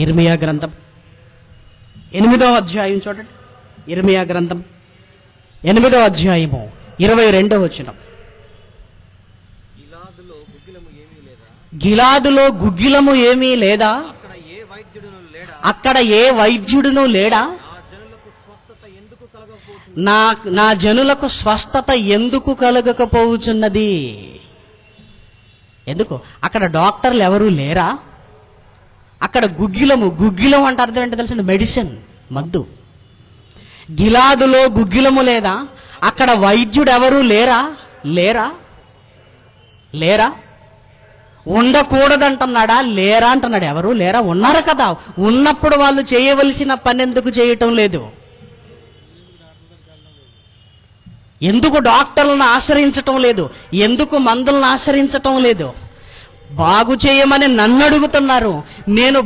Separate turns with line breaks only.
ఇర్మియా గ్రంథం 8వ అధ్యాయం చూడండి. ఇర్మియా గ్రంథం 8వ అధ్యాయము 22వ వచనం. గిలాదులో గుగ్గిలము ఏమీ లేదా, అక్కడ ఏ వైద్యుడును లేడా, నా జనులకు స్వస్థత ఎందుకు కలగకపోవుచున్నది? ఎందుకు? అక్కడ డాక్టర్లు ఎవరూ లేరా? అక్కడ గుగ్గిలం అంటే అర్థం ఏంటో తెలిసిన మెడిసిన్, మందు. గిలాదులో గుగ్గిలము లేదా, అక్కడ వైద్యుడు ఎవరూ లేరా? లేరా లేరా ఉండకూడదంటున్నాడా? లేరా అంటున్నాడు. ఎవరు లేరా? ఉన్నారు కదా. ఉన్నప్పుడు వాళ్ళు చేయవలసిన పని ఎందుకు చేయటం లేదు? ఎందుకు డాక్టర్లను ఆశ్రయించటం లేదు? ఎందుకు మందులను ఆశ్రయించటం లేదు? బాగు చేయమని నన్ను అడుగుతున్నారు. నేను